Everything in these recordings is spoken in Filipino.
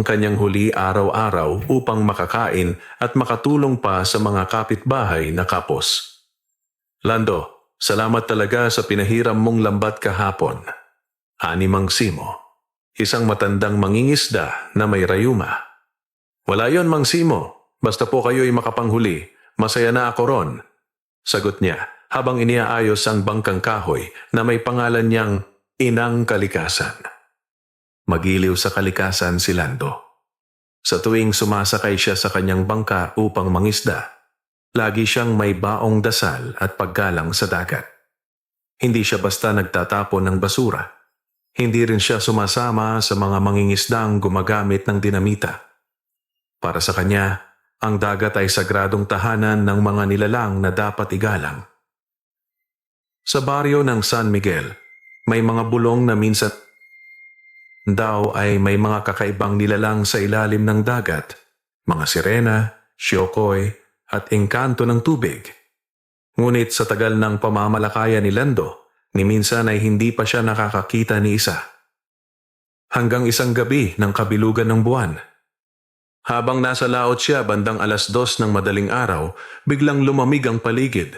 kanyang huli araw-araw upang makakain at makatulong pa sa mga kapitbahay na kapos. Lando, salamat talaga sa pinahiram mong lambat kahapon. Ani Mang Simo, isang matandang mangingisda na may rayuma. Wala yon, Mang Simo. Basta po kayo'y makapanghuli, masaya na ako ron. Sagot niya habang iniaayos ang bangkang kahoy na may pangalan niyang Inang Kalikasan. Magiliw sa kalikasan si Lando. Sa tuwing sumasakay siya sa kanyang bangka upang mangisda, lagi siyang may baong dasal at paggalang sa dagat. Hindi siya basta nagtatapon ng basura. Hindi rin siya sumasama sa mga mangingisdang gumagamit ng dinamita. Para sa kanya, ang dagat ay sagradong tahanan ng mga nilalang na dapat igalang. Sa baryo ng San Miguel, may mga bulong na minsan daw ay may mga kakaibang nilalang sa ilalim ng dagat, mga sirena, syokoy, at engkanto ng tubig. Ngunit sa tagal ng pamamalakaya ni Lando, ni minsan ay hindi pa siya nakakakita ni isa. Hanggang isang gabi ng kabilugan ng buwan. Habang nasa laot siya bandang 2:00 ng madaling araw, biglang lumamig ang paligid.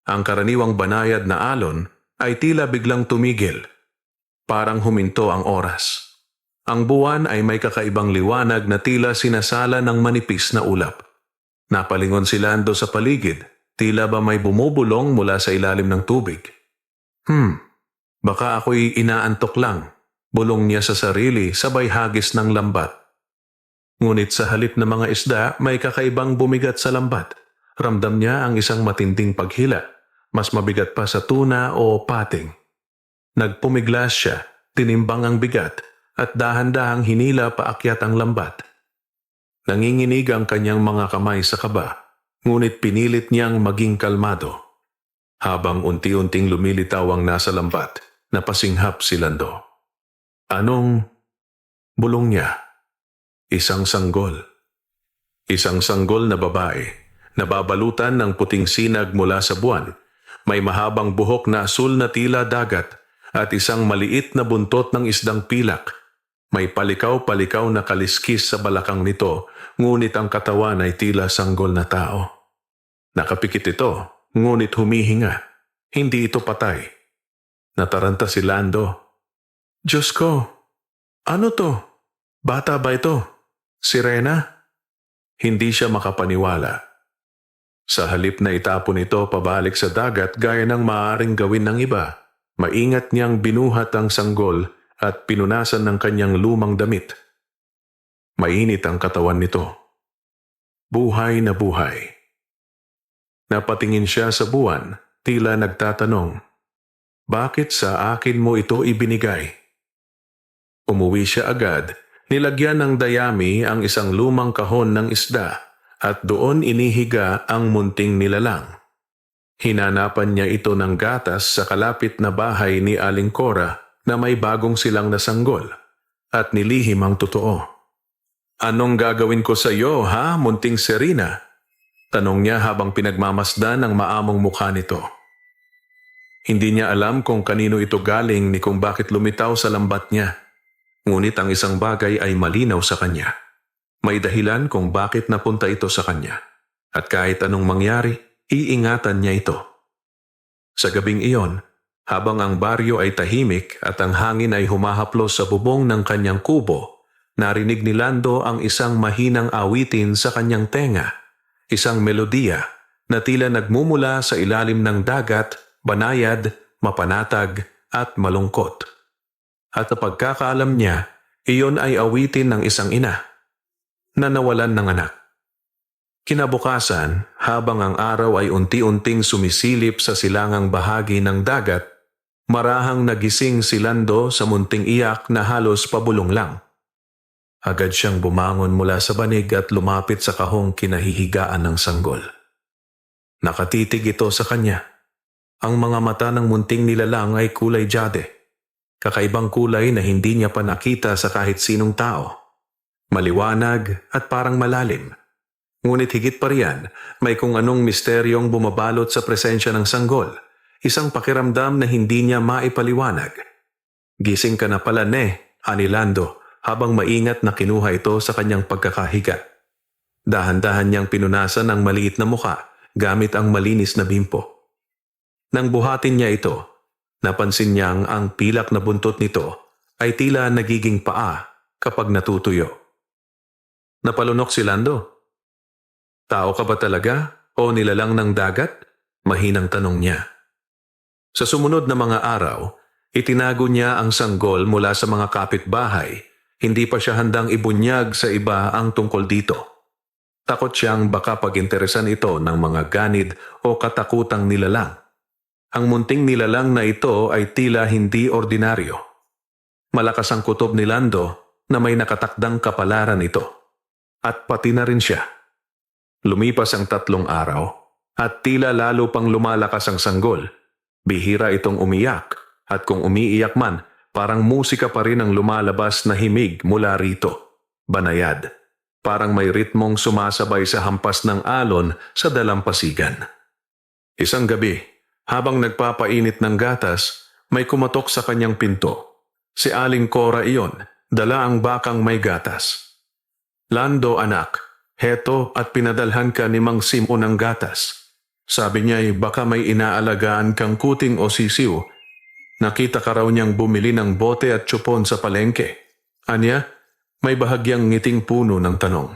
Ang karaniwang banayad na alon ay tila biglang tumigil. Parang huminto ang oras. Ang buwan ay may kakaibang liwanag na tila sinasala ng manipis na ulap. Napalingon si Lando sa paligid, tila ba may bumubulong mula sa ilalim ng tubig. Baka ako'y inaantok lang, bulong niya sa sarili sabay hagis ng lambat. Ngunit sa halip ng mga isda, may kakaibang bumigat sa lambat. Ramdam niya ang isang matinding paghila, mas mabigat pa sa tuna o pating. Nagpumiglas siya, tinimbang ang bigat, at dahan-dahang hinila paakyat ang lambat. Nanginginig ang kanyang mga kamay sa kaba, ngunit pinilit niyang maging kalmado. Habang unti-unting lumilitaw ang nasa lambat, napasinghap si Lando. Anong? Bulong niya. Isang sanggol. Isang sanggol na babae, nababalutan ng puting sinag mula sa buwan. May mahabang buhok na asul na tila dagat at isang maliit na buntot ng isdang pilak. May palikaw-palikaw na kaliskis sa balakang nito, ngunit ang katawan ay tila sanggol na tao. Nakapikit ito, ngunit humihinga. Hindi ito patay. Nataranta si Lando. Diyos ko, ano to? Bata ba ito? Sirena? Hindi siya makapaniwala. Sa halip na itapon ito pabalik sa dagat gaya ng maaaring gawin ng iba, maingat niyang binuhat ang sanggol at pinunasan ng kanyang lumang damit. Mainit ang katawan nito. Buhay na buhay. Napatingin siya sa buwan, tila nagtatanong, bakit sa akin mo ito ibinigay? Umuwi siya agad, nilagyan ng dayami ang isang lumang kahon ng isda at doon inihiga ang munting nilalang. Hinanapan niya ito ng gatas sa kalapit na bahay ni Aling Cora na may bagong silang na sanggol at nilihim ang totoo. Anong gagawin ko sa iyo, ha, munting Serena? Tanong niya habang pinagmamasdan ang maamong mukha nito. Hindi niya alam kung kanino ito galing ni kung bakit lumitaw sa lambat niya. Ngunit ang isang bagay ay malinaw sa kanya. May dahilan kung bakit napunta ito sa kanya. At kahit anong mangyari, iingatan niya ito. Sa gabing iyon, habang ang baryo ay tahimik at ang hangin ay humahaplos sa bubong ng kanyang kubo, narinig ni Lando ang isang mahinang awitin sa kanyang tenga. Isang melodiya na tila nagmumula sa ilalim ng dagat, banayad, mapanatag at malungkot. At sa pagkakaalam niya, iyon ay awitin ng isang ina na nawalan ng anak. Kinabukasan, habang ang araw ay unti-unting sumisilip sa silangang bahagi ng dagat, marahang nagising si Lando sa munting iyak na halos pabulong lang. Agad siyang bumangon mula sa banig at lumapit sa kahong kinahihigaan ng sanggol. Nakatitig ito sa kanya. Ang mga mata ng munting nilalang ay kulay jade. Kakaibang kulay na hindi niya pa nakita sa kahit sinong tao. Maliwanag at parang malalim. Ngunit higit pa riyan, may kung anong misteryong bumabalot sa presensya ng sanggol. Isang pakiramdam na hindi niya maipaliwanag. Gising ka na pala, ani Lando, habang maingat na kinuha ito sa kanyang pagkakahiga. Dahan-dahan niyang pinunasan ang maliit na muka gamit ang malinis na bimpo. Nang buhatin niya ito, napansin niyang ang pilak na buntot nito ay tila nagiging paa kapag natutuyo. Napalunok si Lando. Tao ka ba talaga o nilalang ng dagat? Mahinang tanong niya. Sa sumunod na mga araw, itinago niya ang sanggol mula sa mga kapitbahay. Hindi pa siya handang ibunyag sa iba ang tungkol dito. Takot siyang baka pag-interesan ito ng mga ganid o katakutang nilalang. Ang munting nilalang na ito ay tila hindi ordinaryo. Malakas ang kutob ni Lando na may nakatakdang kapalaran ito. At pati na rin siya. Lumipas ang 3 araw at tila lalo pang lumalakas ang sanggol. Bihira itong umiyak at kung umiiyak man, parang musika pa rin ang lumalabas na himig mula rito. Banayad. Parang may ritmong sumasabay sa hampas ng alon sa dalampasigan. Isang gabi, habang nagpapainit ng gatas, may kumatok sa kanyang pinto. Si Aling Cora iyon, dala ang bakang may gatas. Lando anak, heto at pinadalhan ka ni Mang Simo ng gatas. Sabi niya ay baka may inaalagaan kang kuting o sisiw. Nakita ka raw niyang bumili ng bote at tsupon sa palengke. Anya, may bahagyang ngiting puno ng tanong.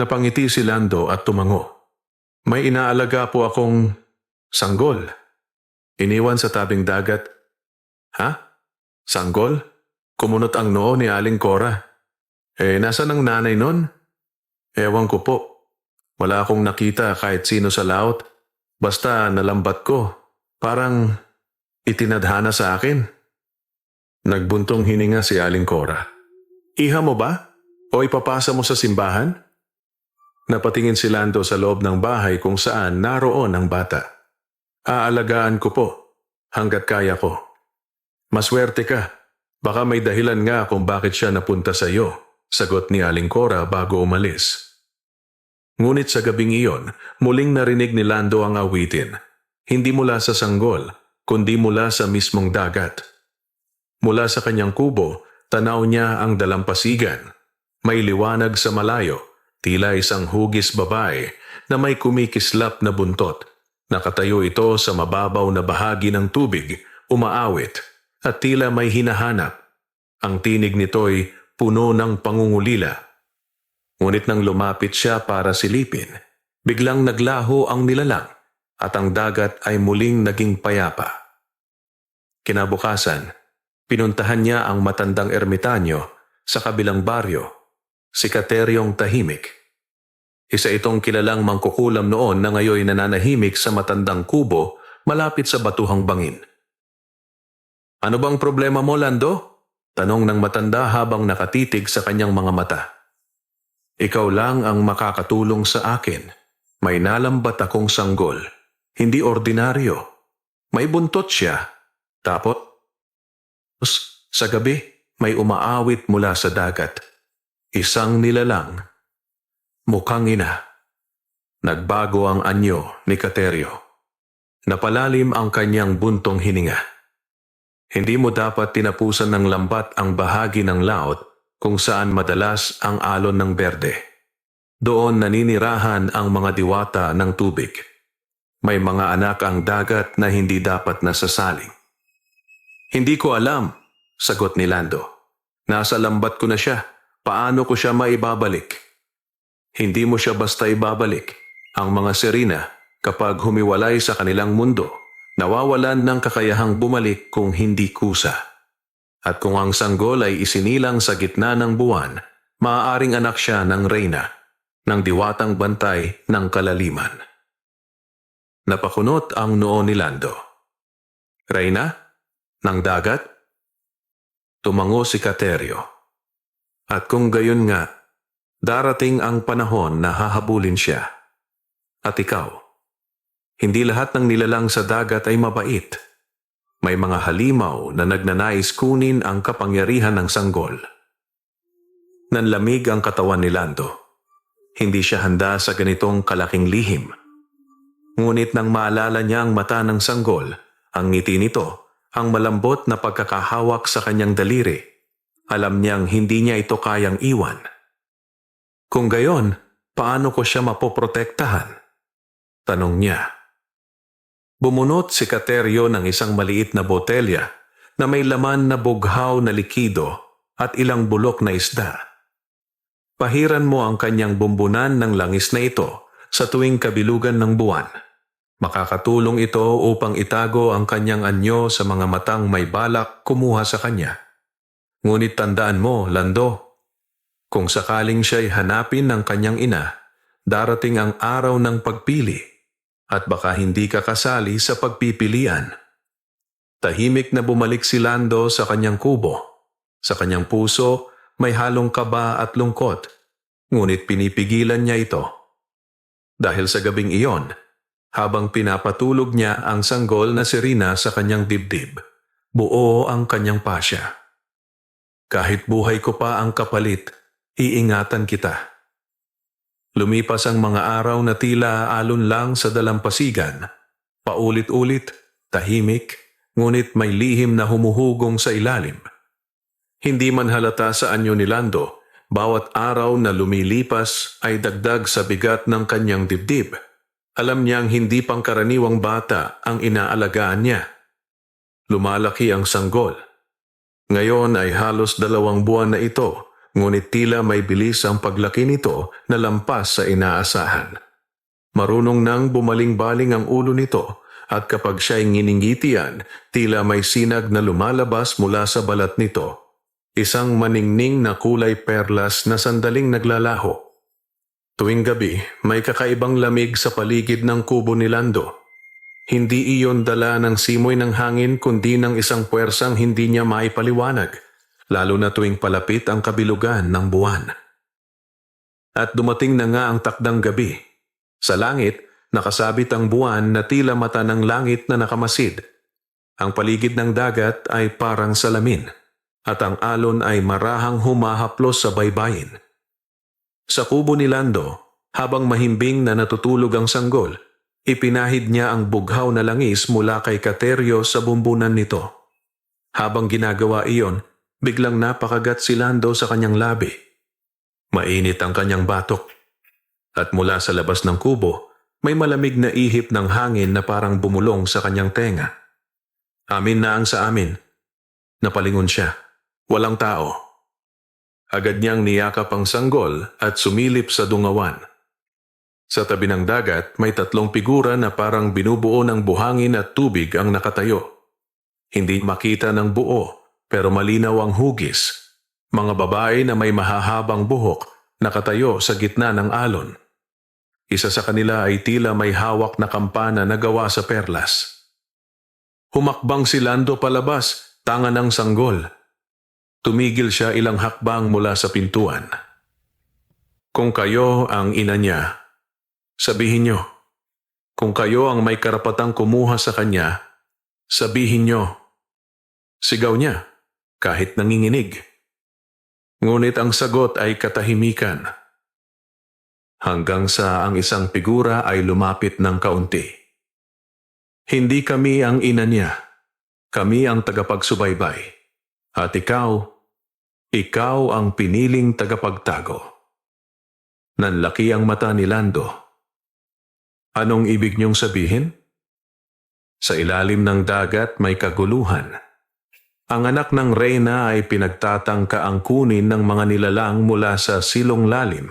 Napangiti si Lando at tumango. May inaalaga po akong sanggol. Iniwan sa tabing dagat. Ha? Sanggol? Kumunot ang noo ni Aling Cora. Nasaan ang nanay nun? Ewan ko po. Wala akong nakita kahit sino sa laot. Basta nalambat ko. Parang itinadhana sa akin. Nagbuntong hininga si Aling Cora. Iha mo ba? O ipapasa mo sa simbahan? Napatingin si Lando sa loob ng bahay kung saan naroon ang bata. Aalagaan ko po. Hanggat kaya ko. Maswerte ka. Baka may dahilan nga kung bakit siya napunta sa iyo. Sagot ni Aling Cora bago umalis. Ngunit sa gabing iyon, muling narinig ni Lando ang awitin. Hindi mula sa sanggol, kundi mula sa mismong dagat. Mula sa kanyang kubo, tanaw niya ang dalampasigan. May liwanag sa malayo, tila isang hugis babae na may kumikislap na buntot. Nakatayo ito sa mababaw na bahagi ng tubig, umaawit, at tila may hinahanap. Ang tinig nito'y puno ng pangungulila. Ngunit nang lumapit siya para silipin, biglang naglaho ang nilalang at ang dagat ay muling naging payapa. Kinabukasan, pinuntahan niya ang matandang ermitanyo sa kabilang baryo, si Kateryong Tahimik. Isa itong kilalang mangkukulam noon na ngayon nananahimik sa matandang kubo malapit sa batuhang bangin. Ano bang problema mo, Lando? Tanong ng matanda habang nakatitig sa kanyang mga mata. Ikaw lang ang makakatulong sa akin. May nalambat akong sanggol. Hindi ordinaryo. May buntot siya. Tapos, sa gabi, may umaawit mula sa dagat. Isang nilalang. Mukhang ina. Nagbago ang anyo ni Kateryo. Napalalim ang kanyang buntong hininga. Hindi mo dapat tinapusan ng lambat ang bahagi ng laot kung saan madalas ang alon ng berde. Doon naninirahan ang mga diwata ng tubig. May mga anak ang dagat na hindi dapat nasasaling. Hindi ko alam, sagot ni Lando. Nasa lambat ko na siya. Paano ko siya maibabalik? Hindi mo siya basta ibabalik. Ang mga sirena, kapag humiwalay sa kanilang mundo, nawawalan ng kakayahang bumalik kung hindi kusa. At kung ang sanggol ay isinilang sa gitna ng buwan, maaaring anak siya ng reyna, ng diwatang bantay ng kalaliman. Napakunot ang noo ni Lando. Reyna? Ng dagat? Tumango si Kateryo. At kung gayon nga, darating ang panahon na hahabulin siya. At ikaw, hindi lahat ng nilalang sa dagat ay mabait. May mga halimaw na nagnanais kunin ang kapangyarihan ng sanggol. Nanlamig ang katawan ni Lando. Hindi siya handa sa ganitong kalaking lihim. Ngunit nang maalala niya ang mata ng sanggol, ang ngiti nito, ang malambot na pagkakahawak sa kanyang daliri, Alam niyang hindi niya ito kayang iwan. Kung gayon, paano ko siya mapoprotektahan? Tanong niya. Bumunot si Kateryo ng isang maliit na botelya na may laman na bughaw na likido at ilang bulok na isda. Pahiran mo ang kanyang bumbunan ng langis na ito sa tuwing kabilugan ng buwan. Makakatulong ito upang itago ang kanyang anyo sa mga matang may balak kumuha sa kanya. Ngunit tandaan mo, Lando, kung sakaling siya'y hanapin ng kanyang ina, darating ang araw ng pagpili at baka hindi ka kasali sa pagpipilian. Tahimik na bumalik si Lando sa kanyang kubo. Sa kanyang puso, may halong kaba at lungkot, ngunit pinipigilan niya ito. Dahil sa gabing iyon, habang pinapatulog niya ang sanggol na si Rina sa kanyang dibdib, buo ang kanyang pasya. Kahit buhay ko pa ang kapalit, iingatan kita. Lumipas ang mga araw na tila alon lang sa dalampasigan. Paulit-ulit, tahimik, ngunit may lihim na humuhugong sa ilalim. Hindi man halata sa anyo ni Lando, bawat araw na lumilipas ay dagdag sa bigat ng kanyang dibdib. Alam niyang hindi pangkaraniwang bata ang inaalagaan niya. Lumalaki ang sanggol. Ngayon ay halos 2 buwan na ito, ngunit tila may bilis ang paglaki nito na lampas sa inaasahan. Marunong nang bumaling-baling ang ulo nito at kapag siya'y nginingitian, tila may sinag na lumalabas mula sa balat nito. Isang maningning na kulay perlas na sandaling naglalaho. Tuwing gabi, may kakaibang lamig sa paligid ng kubo ni Lando. Hindi iyon dala ng simoy ng hangin kundi ng isang puwersang hindi niya maipaliwanag, lalo na tuwing palapit ang kabilugan ng buwan. At dumating na nga ang takdang gabi. Sa langit, nakasabit ang buwan na tila mata ng langit na nakamasid. Ang paligid ng dagat ay parang salamin, at ang alon ay marahang humahaplos sa baybayin. Sa kubo ni Lando, habang mahimbing na natutulog ang sanggol, ipinahid niya ang bughaw na langis mula kay Kateryo sa bumbunan nito. Habang ginagawa iyon, biglang napakagat si Lando sa kanyang labi. Mainit ang kanyang batok. At mula sa labas ng kubo, may malamig na ihip ng hangin na parang bumulong sa kanyang tenga. Amin na ang sa amin. Napalingon siya. Walang tao. Agad niyang niyakap ang sanggol at sumilip sa dungawan. Sa tabi ng dagat, may 3 figura na parang binubuo ng buhangin at tubig ang nakatayo. Hindi makita ng buo, pero malinaw ang hugis. Mga babae na may mahahabang buhok nakatayo sa gitna ng alon. Isa sa kanila ay tila may hawak na kampana na gawa sa perlas. Humakbang si Lando palabas, tanga ng sanggol. Tumigil siya ilang hakbang mula sa pintuan. Kung kayo ang ina niya, sabihin niyo. Kung kayo ang may karapatang kumuha sa kanya, sabihin niyo. Sigaw niya, kahit nanginginig. Ngunit ang sagot ay katahimikan. Hanggang sa ang isang figura ay lumapit ng kaunti. Hindi kami ang ina niya. Kami ang tagapagsubaybay. At ikaw ang piniling tagapagtago. Nanlaki ang mata ni Lando. Anong ibig niyong sabihin? Sa ilalim ng dagat may kaguluhan. Ang anak ng reyna ay pinagtatangka ang kunin ng mga nilalang mula sa silong lalim,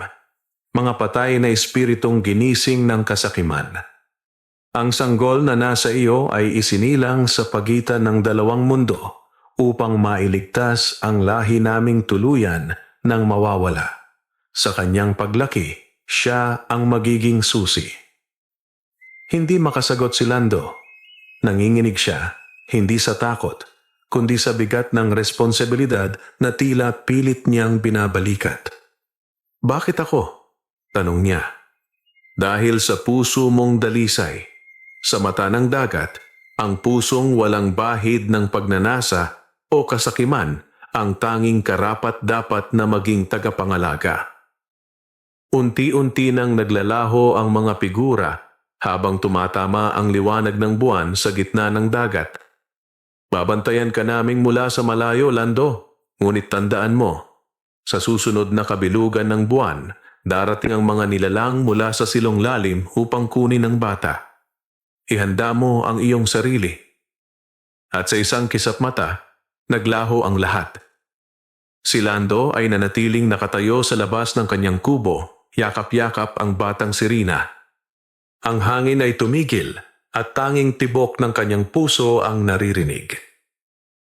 mga patay na espiritong ginising ng kasakiman. Ang sanggol na nasa iyo ay isinilang sa pagitan ng 2 mundo upang mailigtas ang lahi naming tuluyan ng mawawala. Sa kanyang paglaki, siya ang magiging susi. Hindi makasagot si Lando. Nanginginig siya, hindi sa takot, kundi sa bigat ng responsibilidad na tila pilit niyang binabalikat. Bakit ako? Tanong niya. Dahil sa puso mong dalisay, sa mata ng dagat, ang pusong walang bahid ng pagnanasa o kasakiman ang tanging karapat-dapat na maging tagapangalaga. Unti-unti nang naglalaho ang mga figura habang tumatama ang liwanag ng buwan sa gitna ng dagat. Babantayan ka naming mula sa malayo, Lando. Ngunit tandaan mo, sa susunod na kabilugan ng buwan, darating ang mga nilalang mula sa silong lalim upang kunin ang bata. Ihanda mo ang iyong sarili. At sa isang kisap mata, naglaho ang lahat. Si Lando ay nanatiling nakatayo sa labas ng kanyang kubo, yakap-yakap ang batang si Rina. Ang hangin ay tumigil at tanging tibok ng kanyang puso ang naririnig.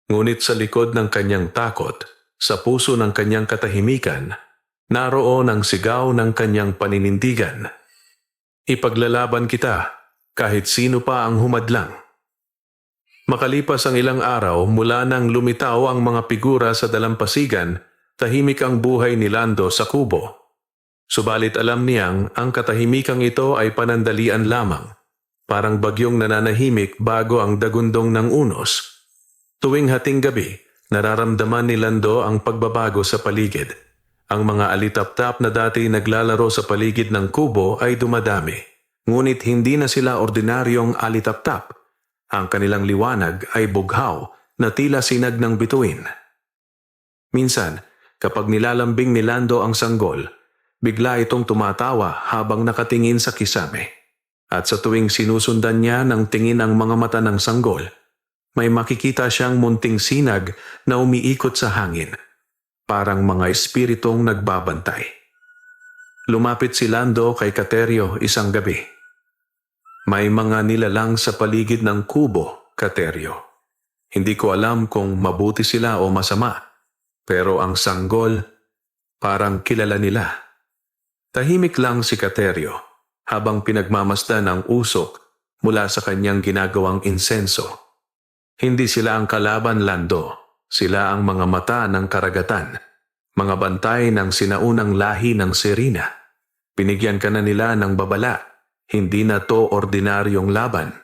Ngunit sa likod ng kanyang takot, sa puso ng kanyang katahimikan, naroon ang sigaw ng kanyang paninindigan. Ipaglalaban kita, kahit sino pa ang humadlang. Makalipas ang ilang araw mula nang lumitaw ang mga figura sa dalampasigan, tahimik ang buhay ni Lando sa kubo. Subalit alam niyang ang katahimikang ito ay panandalian lamang, parang bagyong nananahimik bago ang dagundong ng unos. Tuwing hating gabi, nararamdaman ni Lando ang pagbabago sa paligid. Ang mga alitaptap na dati naglalaro sa paligid ng kubo ay dumadami, ngunit hindi na sila ordinaryong alitaptap. Ang kanilang liwanag ay bughaw na tila sinag ng bituin. Minsan, kapag nilalambing ni Lando ang sanggol, bigla itong tumatawa habang nakatingin sa kisame. At sa tuwing sinusundan niya ng tingin ang mga mata ng sanggol, may makikita siyang munting sinag na umiikot sa hangin, parang mga espiritong nagbabantay. Lumapit si Lando kay Kateryo isang gabi. May mga nilalang sa paligid ng kubo, Kateryo. Hindi ko alam kung mabuti sila o masama, pero ang sanggol, parang kilala nila. Tahimik lang si Kateryo habang pinagmamasdan ang usok mula sa kanyang ginagawang insenso. Hindi sila ang kalaban, Lando. Sila ang mga mata ng karagatan, mga bantay ng sinaunang lahi ng Serena. Binigyan ka na nila ng babala. Hindi na to ordinaryong laban.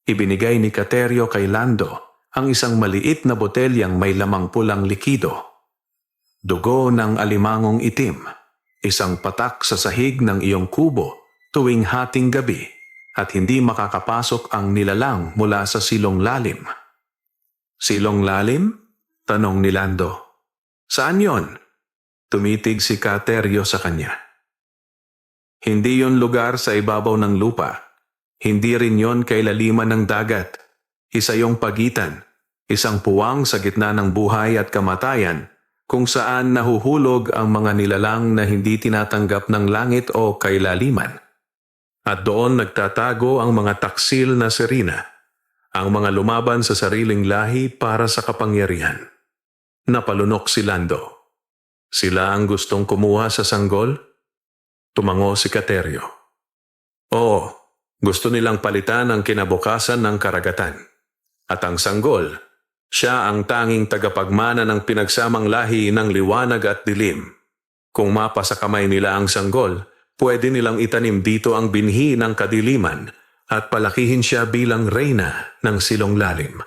Ibinigay ni Kateryo kay Lando ang isang maliit na botelyang may lamang pulang likido. Dugo ng alimangong itim, isang patak sa sahig ng iyong kubo tuwing hating gabi at hindi makakapasok ang nilalang mula sa silong lalim. Silong lalim? Tanong ni Lando. Saan yon? Tumitig si Kateryo sa kanya. Hindi yon lugar sa ibabaw ng lupa. Hindi rin yon kailaliman ng dagat. Isa yung pagitan, isang puwang sa gitna ng buhay at kamatayan kung saan nahuhulog ang mga nilalang na hindi tinatanggap ng langit o kailaliman. At doon nagtatago ang mga taksil na Serena, ang mga lumaban sa sariling lahi para sa kapangyarihan. Napalunok si Lando. Sila ang gustong kumuha sa sanggol? Tumango si Kateryo. Oo, gusto nilang palitan ang kinabukasan ng karagatan. At ang sanggol, siya ang tanging tagapagmana ng pinagsamang lahi ng liwanag at dilim. Kung mapa sa kamay nila ang sanggol, pwede nilang itanim dito ang binhi ng kadiliman at palakihin siya bilang reyna ng silong lalim.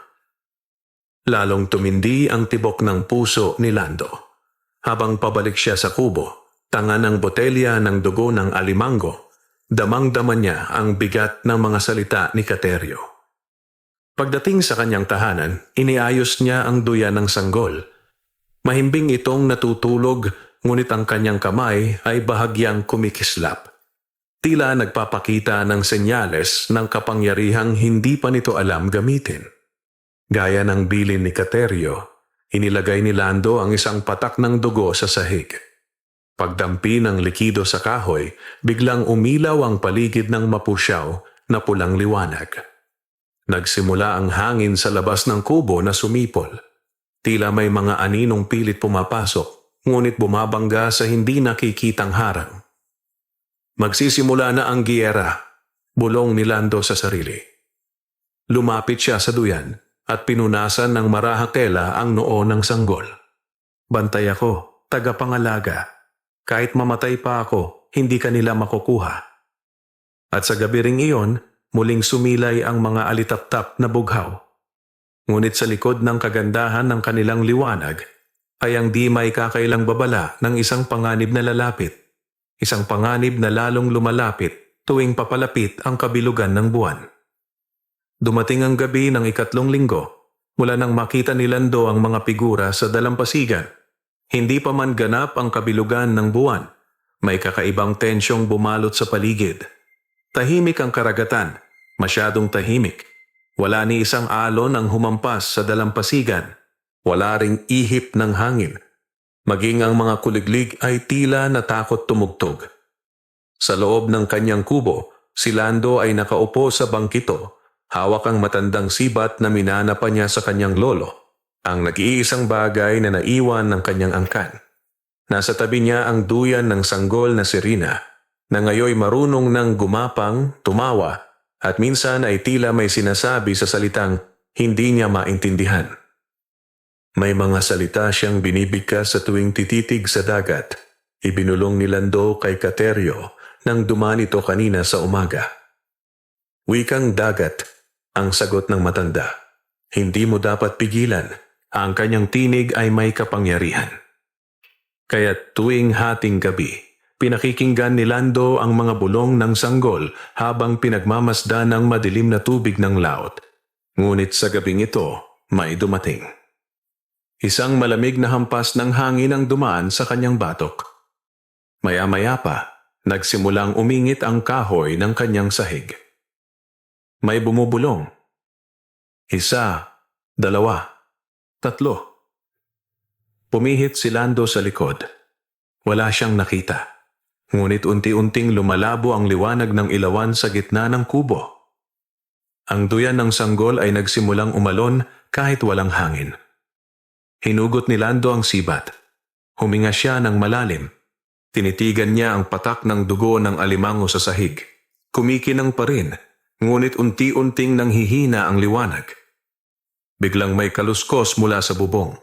Lalong tumindi ang tibok ng puso ni Lando. Habang pabalik siya sa kubo, tanga ng botelya ng dugo ng alimango, damang-dama niya ang bigat ng mga salita ni Kateryo. Pagdating sa kanyang tahanan, iniayos niya ang duyan ng sanggol. Mahimbing itong natutulog, ngunit ang kanyang kamay ay bahagyang kumikislap. Tila nagpapakita ng senyales ng kapangyarihang hindi pa nito alam gamitin. Gaya ng bilin ni Kateryo, inilagay ni Lando ang isang patak ng dugo sa sahig. Pagdampi ng likido sa kahoy, biglang umilaw ang paligid ng mapusyaw na pulang liwanag. Nagsimula ang hangin sa labas ng kubo na sumipol. Tila may mga aninong pilit pumapasok, ngunit bumabangga sa hindi nakikitang harang. Magsisimula na ang giyera, bulong ni Lando sa sarili. Lumapit siya sa duyan at pinunasan ng marahakela ang noo ng sanggol. Bantay ako, tagapangalaga. Kahit mamatay pa ako, hindi kanila makukuha. At sa gabi ring iyon, muling sumilay ang mga alitaptap na bughaw. Ngunit sa likod ng kagandahan ng kanilang liwanag, ay ang di may kakailang babala ng isang panganib na lalapit. Isang panganib na lalong lumalapit tuwing papalapit ang kabilugan ng buwan. Dumating ang gabi ng 3 linggo, mula nang makita ni Lando ang mga figura sa dalampasigan. Hindi pa man ganap ang kabilugan ng buwan. May kakaibang tensyong bumalot sa paligid. Tahimik ang karagatan, masyadong tahimik. Wala ni isang alon ang humampas sa dalampasigan. Wala ring ihip ng hangin. Maging ang mga kuliglig ay tila natakot tumugtog. Sa loob ng kanyang kubo, si Lando ay nakaupo sa bangkito. Hawak ang matandang sibat na minana pa niya sa kanyang lolo. Ang nag-iisang bagay na naiwan ng kanyang angkan. Nasa tabi niya ang duyan ng sanggol na si Rina, na ngayoy marunong ng gumapang, tumawa, at minsan ay tila may sinasabi sa salitang hindi niya maintindihan. May mga salita siyang binibigkas sa tuwing tititig sa dagat. Ibinulong ni Lando kay Kateryo nang dumaan ito kanina sa umaga. Wikang dagat, ang sagot ng matanda. Hindi mo dapat pigilan. Ang kanyang tinig ay may kapangyarihan. Kaya tuwing hating gabi, pinakikinggan ni Lando ang mga bulong ng sanggol habang pinagmamasdan ng madilim na tubig ng laot. Ngunit sa gabing ito, may dumating. Isang malamig na hampas ng hangin ang dumaan sa kanyang batok. Maya-maya pa, nagsimulang umingit ang kahoy ng kanyang sahig. May bumubulong. 1, 2, 3. Pumihit si Lando sa likod. Wala siyang nakita. Ngunit unti-unting lumalabo ang liwanag ng ilawan sa gitna ng kubo. Ang duyan ng sanggol ay nagsimulang umalon kahit walang hangin. Hinugot ni Lando ang sibat. Huminga siya ng malalim. Tinitigan niya ang patak ng dugo ng alimango sa sahig. Kumikinang pa rin, ngunit unti-unting nanghihina ang liwanag. Biglang may kaluskos mula sa bubong.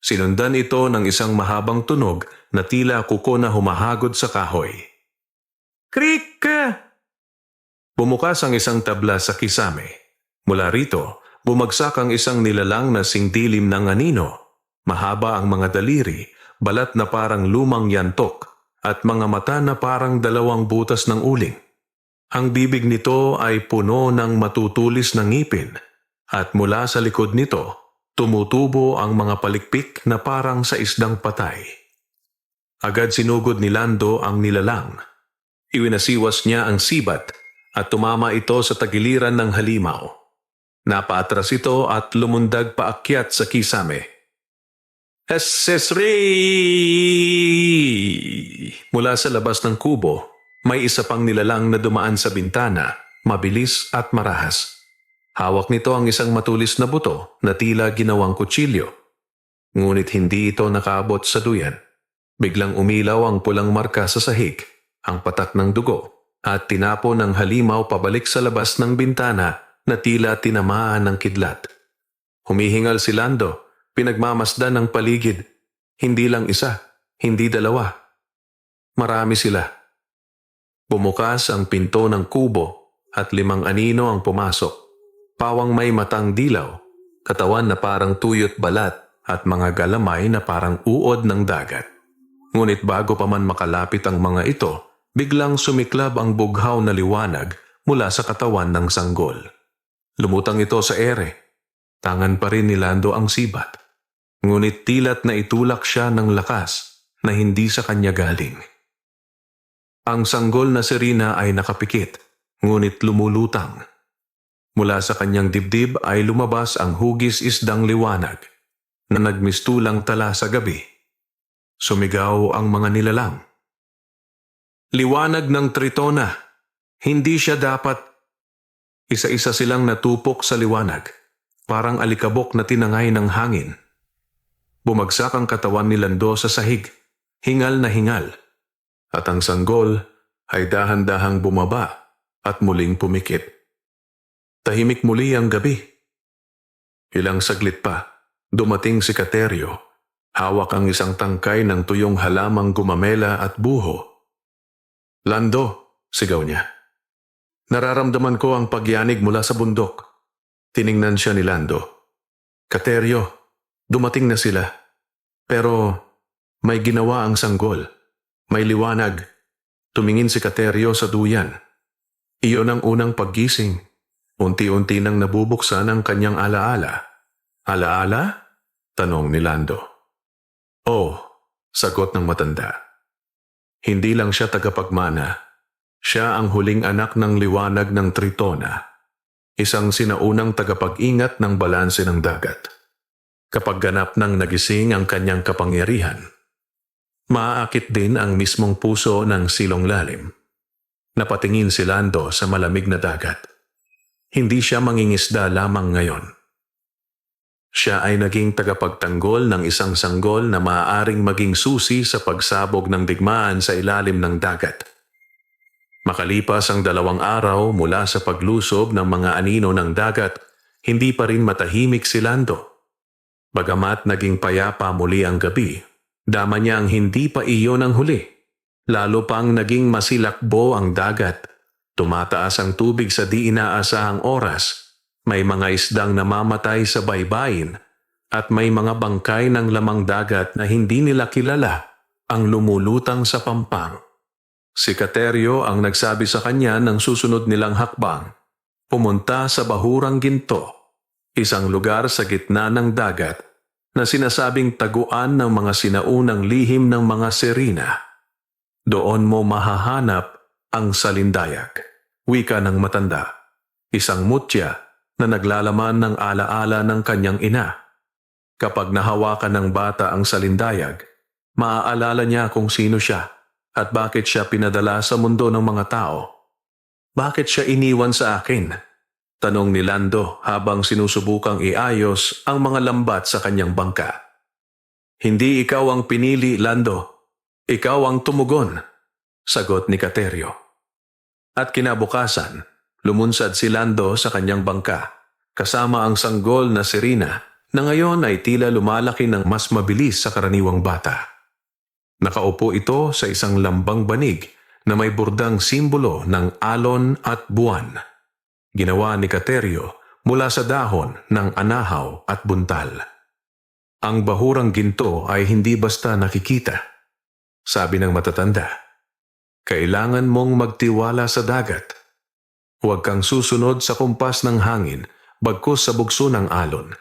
Sinundan ito ng isang mahabang tunog na tila kuko na humahagod sa kahoy. Krik! Bumukas ang isang tabla sa kisame. Mula rito, bumagsak ang isang nilalang na singdilim ng anino. Mahaba ang mga daliri, balat na parang lumang yantok, at mga mata na parang 2 butas ng uling. Ang bibig nito ay puno ng matutulis na ngipin, at mula sa likod nito, tumutubo ang mga palikpik na parang sa isdang patay. Agad sinugod ni Lando ang nilalang. Iwinasiwas niya ang sibat at tumama ito sa tagiliran ng halimaw. Napaatras ito at lumundag paakyat sa kisame. Sesri! Mula sa labas ng kubo, may isa pang nilalang na dumaan sa bintana, mabilis at marahas. Hawak nito ang isang matulis na buto na tila ginawang kutsilyo. Ngunit hindi ito nakaabot sa duyan. Biglang umilaw ang pulang marka sa sahig, ang patak ng dugo, at tinapon ng halimaw pabalik sa labas ng bintana na tila tinamaan ng kidlat. Humihingal si Lando, pinagmamasdan ng paligid. Hindi lang isa, hindi 2. Marami sila. Bumukas ang pinto ng kubo at 5 anino ang pumasok. Pawang may matang dilaw, katawan na parang tuyot balat at mga galamay na parang uod ng dagat. Ngunit bago pa man makalapit ang mga ito, biglang sumiklab ang bughaw na liwanag mula sa katawan ng sanggol. Lumutang ito sa ere. Tangan pa rin ni Lando ang sibat. Ngunit tilat na itulak siya ng lakas na hindi sa kanya galing. Ang sanggol na si Rina ay nakapikit, ngunit lumulutang. Mula sa kanyang dibdib ay lumabas ang hugis isdang liwanag na nagmistulang tala sa gabi. Sumigaw ang mga nilalang. Liwanag ng Tritona! Hindi siya dapat... Isa-isa silang natupok sa liwanag, parang alikabok na tinangay ng hangin. Bumagsak ang katawan ni Lando sa sahig, hingal na hingal, at ang sanggol ay dahan-dahang bumaba at muling pumikit. Tahimik muli ang gabi. Ilang saglit pa, dumating si Kateryo. Hawak ang isang tangkay ng tuyong halamang gumamela at buho. Lando, sigaw niya. Nararamdaman ko ang pagyanig mula sa bundok. Tiningnan siya ni Lando. Kateryo, dumating na sila. Pero may ginawa ang sanggol. May liwanag. Tumingin si Kateryo sa duyan. Iyon ang unang paggising. Unti-unti nang nabubuksan ang kanyang alaala. Alaala? Tanong ni Lando. Oh, sagot ng matanda. Hindi lang siya tagapagmana. Siya ang huling anak ng liwanag ng Tritona, isang sinaunang tagapag-ingat ng balanse ng dagat. Kapag ganap ng nagising ang kanyang kapangyarihan, maaakit din ang mismong puso ng silong lalim. Napatingin si Lando sa malamig na dagat. Hindi siya mangingisda lamang ngayon. Siya ay naging tagapagtanggol ng isang sanggol na maaaring maging susi sa pagsabog ng digmaan sa ilalim ng dagat. Makalipas ang 2 araw mula sa paglusob ng mga anino ng dagat, hindi pa rin matahimik si Lando. Bagamat naging payapa muli ang gabi, dama niya ang hindi pa iyon ang huli. Lalo pang naging masilakbo ang dagat. Tumataas ang tubig sa di inaasahang oras. May mga isdang namamatay sa baybayin at may mga bangkay ng lamang dagat na hindi nila kilala ang lumulutang sa pampang. Si Katerio ang nagsabi sa kanya ng susunod nilang hakbang. Pumunta sa Bahurang Ginto, isang lugar sa gitna ng dagat na sinasabing taguan ng mga sinaunang lihim ng mga Serina. Doon mo mahahanap ang salindayag, wika ng matanda, isang mutya na naglalaman ng alaala ng kanyang ina. Kapag nahawakan ng bata ang salindayag, maaalala niya kung sino siya at bakit siya pinadala sa mundo ng mga tao. Bakit siya iniwan sa akin? Tanong ni Lando habang sinusubukang iayos ang mga lambat sa kanyang bangka. Hindi ikaw ang pinili, Lando. Ikaw ang tumugon, sagot ni Katerio. At kinabukasan, lumunsad si Lando sa kanyang bangka, kasama ang sanggol na Serina na ngayon ay tila lumalaki ng mas mabilis sa karaniwang bata. Nakaupo ito sa isang lambang banig na may burdang simbolo ng alon at buwan. Ginawa ni Katerio mula sa dahon ng anahaw at buntal. Ang Bahurang Ginto ay hindi basta nakikita. Sabi ng matatanda, kailangan mong magtiwala sa dagat. Huwag kang susunod sa kumpas ng hangin bagkus sa bugso ng alon.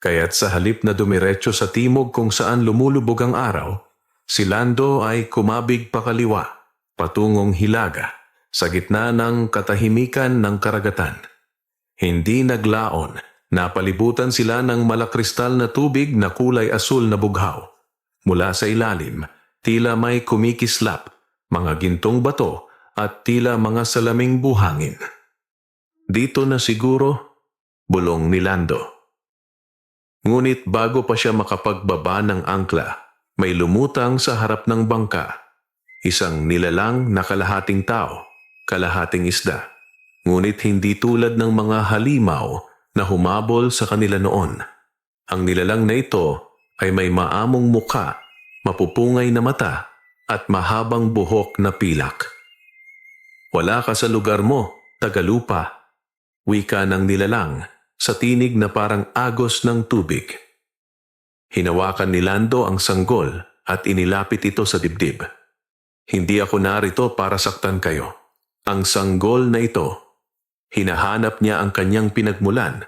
Kaya't sa halip na dumiretso sa timog kung saan lumulubog ang araw, si Lando ay kumabig pakaliwa, patungong Hilaga, sa gitna ng katahimikan ng karagatan. Hindi naglaon, napalibutan sila ng malakristal na tubig na kulay asul na bughaw. Mula sa ilalim, tila may kumikislap, mga gintong bato, at tila mga salaming buhangin. Dito na siguro, bulong ni Lando. Ngunit bago pa siya makapagbaba ng angkla, may lumutang sa harap ng bangka. Isang nilalang na kalahating tao, kalahating isda. Ngunit hindi tulad ng mga halimaw na humabol sa kanila noon. Ang nilalang na ito ay may maamong muka, mapupungay na mata, at mahabang buhok na pilak. Wala ka sa lugar mo, Tagalupa, wika ng nilalang sa tinig na parang agos ng tubig. Hinawakan ni Lando ang sanggol at inilapit ito sa dibdib. Hindi ako narito para saktan kayo. Ang sanggol na ito, hinahanap niya ang kanyang pinagmulan.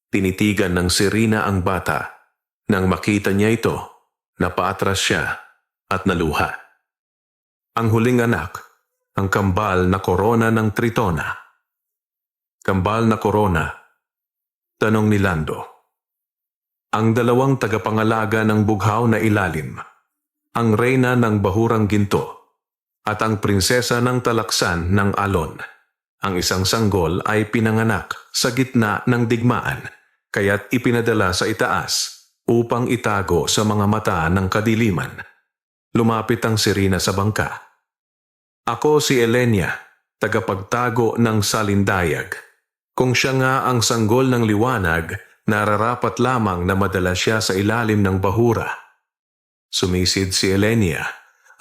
Tinitigan ng Serina ang bata. Nang makita niya ito, napaatras siya at naluha. Ang huling anak, ang kambal na korona ng Tritona. Kambal na korona, tanong ni Lando. Ang 2 tagapangalaga ng bughaw na ilalim, ang reyna ng Bahurang Ginto, at ang prinsesa ng talaksan ng alon. Ang isang sanggol ay pinanganak sa gitna ng digmaan, kaya't ipinadala sa itaas upang itago sa mga mata ng kadiliman. Lumapit ang Serina sa bangka. Ako si Elenia, tagapagtago ng salindayag. Kung siya nga ang sanggol ng liwanag, nararapat lamang na madala siya sa ilalim ng bahura. Sumisid si Elenia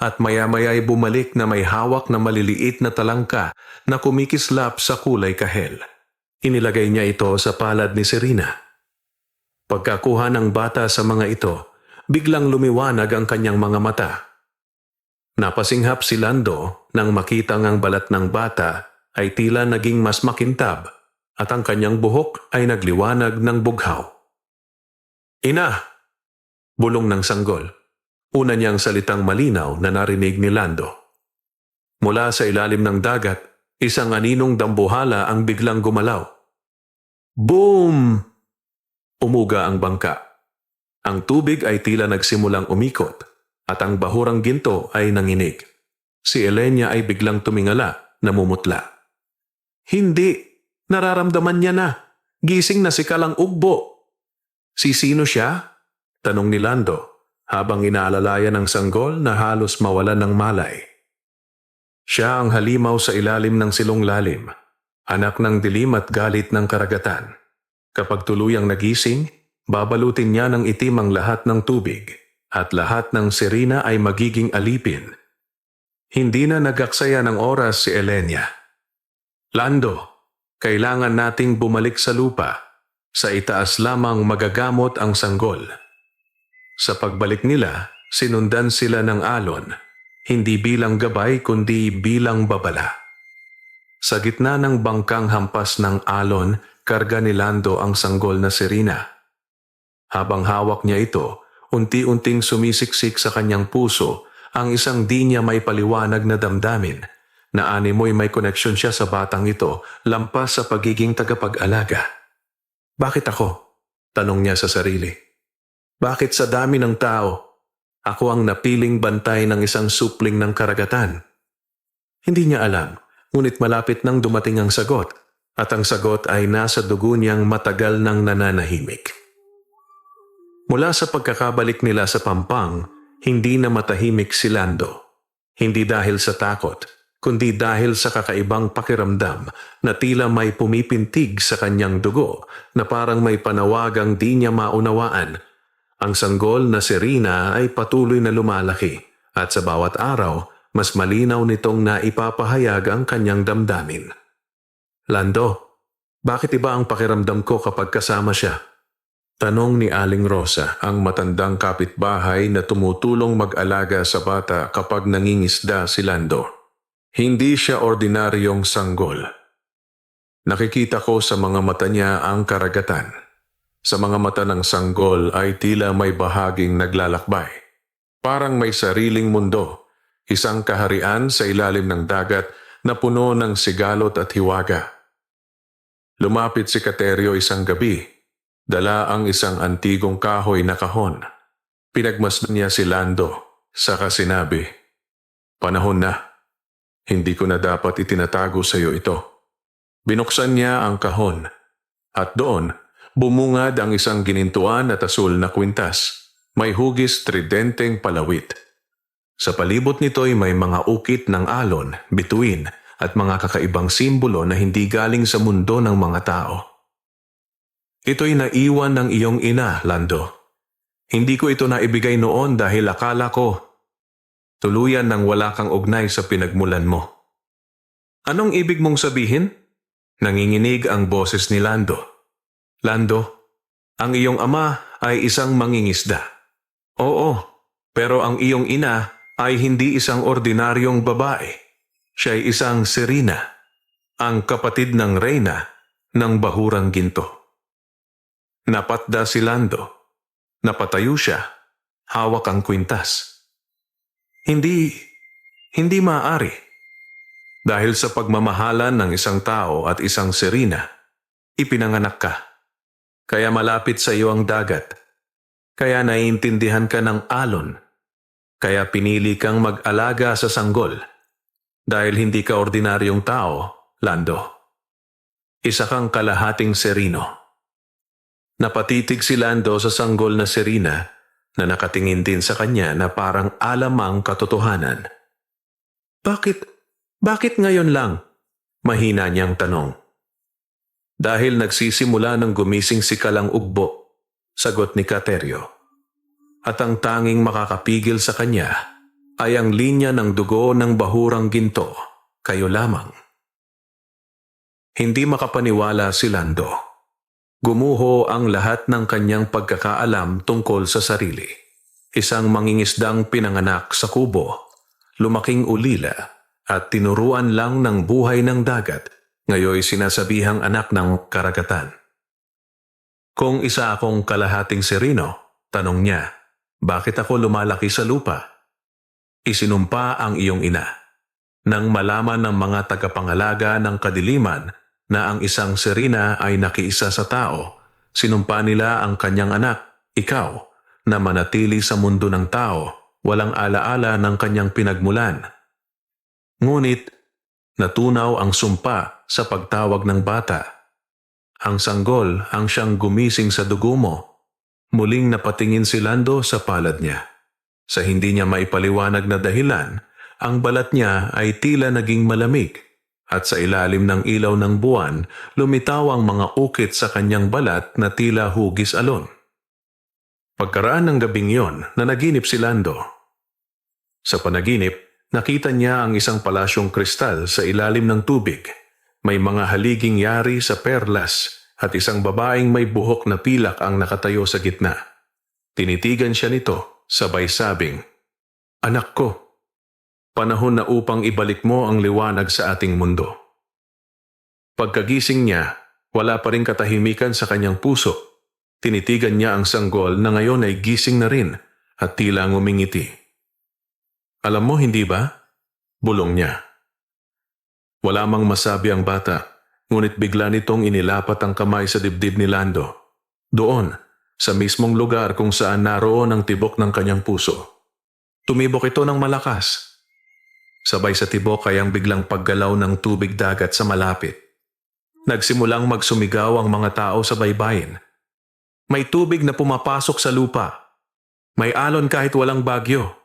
at maya-maya'y bumalik na may hawak na maliliit na talangka na kumikislap sa kulay kahel. Inilagay niya ito sa palad ni Serina. Pagkakuha ng bata sa mga ito, biglang lumiwanag ang kanyang mga mata. Napasinghap si Lando nang makita ang balat ng bata ay tila naging mas makintab at ang kanyang buhok ay nagliwanag ng bughaw. Ina! Bulong ng sanggol. Una niyang salitang malinaw na narinig ni Lando. Mula sa ilalim ng dagat, isang aninong dambuhala ang biglang gumalaw. Boom! Umuga ang bangka. Ang tubig ay tila nagsimulang umikot at ang bahurang ginto ay nanginig. Si Elenia ay biglang tumingala, namumutla. Hindi! Nararamdaman niya na. Gising na si Kalang Ugbo. Si sino siya? Tanong ni Lando habang inaalalayan ng sanggol na halos mawalan ng malay. Siya ang halimaw sa ilalim ng silong lalim, anak ng dilim at galit ng karagatan. Kapag tuluyang nagising, babalutin niya ng itim ang lahat ng tubig at lahat ng sirina ay magiging alipin. Hindi na nagaksaya ng oras si Elenia. Lando, kailangan nating bumalik sa lupa. Sa itaas lamang magagamot ang sanggol. Sa pagbalik nila, sinundan sila ng alon, hindi bilang gabay kundi bilang babala. Sa gitna ng bangkang hampas ng alon, karga ni Lando ang sanggol na sirina. Habang hawak niya ito, unti-unting sumisiksik sa kanyang puso ang isang di niya may paliwanag na damdamin na animoy may koneksyon siya sa batang ito lampas sa pagiging tagapag-alaga. Bakit ako? Tanong niya sa sarili. Bakit sa dami ng tao, ako ang napiling bantay ng isang supling ng karagatan? Hindi niya alam, ngunit malapit nang dumating ang sagot, at ang sagot ay nasa dugo niyang matagal nang nananahimik. Mula sa pagkakabalik nila sa Pampang, hindi na matahimik si Lando. Hindi dahil sa takot, kundi dahil sa kakaibang pakiramdam na tila may pumipintig sa kanyang dugo na parang may panawagang di niya maunawaan. Ang sanggol na sirina ay patuloy na lumalaki at sa bawat araw, mas malinaw nitong naipapahayag ang kanyang damdamin. Lando, bakit iba ang pakiramdam ko kapag kasama siya? Tanong ni Aling Rosa, ang matandang kapitbahay na tumutulong mag-alaga sa bata kapag nangingisda si Lando. Hindi siya ordinaryong sanggol. Nakikita ko sa mga mata niya ang karagatan. Sa mga mata ng sanggol ay tila may bahaging naglalakbay. Parang may sariling mundo, isang kaharian sa ilalim ng dagat na puno ng sigalot at hiwaga. Lumapit si Katerio isang gabi. Dala ang isang antigong kahoy na kahon. Pinagmasdan niya si Lando, saka sinabi, "Panahon na. Hindi ko na dapat itinatago sa iyo ito." Binuksan niya ang kahon, at doon, bumungad ang isang ginintuan at asul na kwintas. May hugis tridenteng palawit. Sa palibot nito'y may mga ukit ng alon, bituin, at mga kakaibang simbolo na hindi galing sa mundo ng mga tao. Ito'y naiwan ng iyong ina, Lando. Hindi ko ito naibigay noon dahil akala ko tuluyan nang wala kang ugnay sa pinagmulan mo. Anong ibig mong sabihin? Nanginginig ang boses ni Lando. Lando, ang iyong ama ay isang mangingisda. Oo, pero ang iyong ina ay hindi isang ordinaryong babae. Siya ay isang sirina, ang kapatid ng reyna ng bahurang ginto. Napatda si Lando. Napatayo siya. Hawak ang kwintas. Hindi maaari. Dahil sa pagmamahalan ng isang tao at isang sirina, ipinanganak ka. Kaya malapit sa iyo ang dagat. Kaya naiintindihan ka ng alon. Kaya pinili kang mag-alaga sa sanggol. Dahil hindi ka ordinaryong tao, Lando. Isa kang kalahating sirino. Napatitig si Lando sa sanggol na sirina na nakatingin din sa kanya na parang alamang katotohanan. Bakit ngayon lang? Mahina niyang tanong. Dahil nagsisimula ng gumising si Kalang Ugbo, sagot ni Katerio. At ang tanging makakapigil sa kanya ay ang linya ng dugo ng bahurang ginto, kayo lamang. Hindi makapaniwala si Lando. Gumuho ang lahat ng kanyang pagkakaalam tungkol sa sarili. Isang mangingisdang pinanganak sa kubo, lumaking ulila at tinuruan lang ng buhay ng dagat, ngayoy sinasabihang anak ng karagatan. Kung isa akong kalahating sirino, tanong niya, bakit ako lumalaki sa lupa? Isinumpa ang iyong ina. Nang malaman ng mga tagapangalaga ng kadiliman na ang isang sirina ay nakiisa sa tao, sinumpa nila ang kanyang anak, ikaw, na manatili sa mundo ng tao, walang alaala ng kanyang pinagmulan. Ngunit, natunaw ang sumpa sa pagtawag ng bata. Ang sanggol ang siyang gumising sa dugo mo. Muling napatingin si Lando sa palad niya. Sa hindi niya maipaliwanag na dahilan, ang balat niya ay tila naging malamig at sa ilalim ng ilaw ng buwan, lumitaw ang mga ukit sa kanyang balat na tila hugis alon. Pagkaraan ng gabing yon, nanaginip si Lando. Sa panaginip, nakita niya ang isang palasyong kristal sa ilalim ng tubig. May mga haliging yari sa perlas at isang babaeng may buhok na pilak ang nakatayo sa gitna. Tinitigan siya nito, sabay sabing, "Anak ko, panahon na upang ibalik mo ang liwanag sa ating mundo." Pagkagising niya, wala pa ring katahimikan sa kanyang puso. Tinitigan niya ang sanggol na ngayon ay gising na rin at tila ngumingiti. "Alam mo, hindi ba?" bulong niya. Wala mang masabi ang bata, ngunit bigla nitong inilapat ang kamay sa dibdib ni Lando. Doon, sa mismong lugar kung saan naroon ang tibok ng kanyang puso. Tumibok ito ng malakas. Sabay sa tibok ay ang biglang paggalaw ng tubig dagat sa malapit. Nagsimulang magsumigaw ang mga tao sa baybayin. May tubig na pumapasok sa lupa. May alon kahit walang bagyo.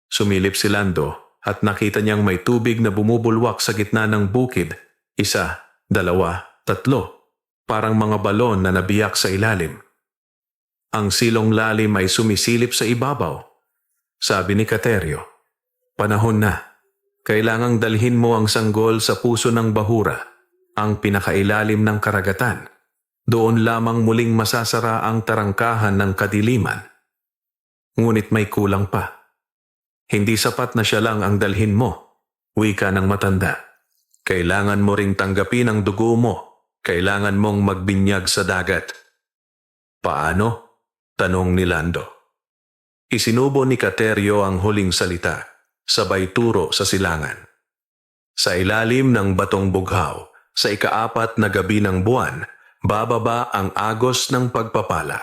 Sumilip si Lando at nakita niyang may tubig na bumubulwak sa gitna ng bukid. 1, 2, 3. Parang mga balon na nabiyak sa ilalim. Ang silong lalim ay sumisilip sa ibabaw. Sabi ni Katerio, "Panahon na. Kailangang dalhin mo ang sanggol sa puso ng bahura, ang pinakailalim ng karagatan. Doon lamang muling masasara ang tarangkahan ng kadiliman." Ngunit may kulang pa. "Hindi sapat na siya lang ang dalhin mo," wika ng matanda. "Kailangan mo ring tanggapin ang dugo mo. Kailangan mong magbinyag sa dagat." "Paano?" tanong ni Lando. Isinubo ni Katerio ang huling salita, sabay turo sa silangan. Sa ilalim ng batong bughaw, sa ika-4 na gabi ng buwan, bababa ang agos ng pagpapala.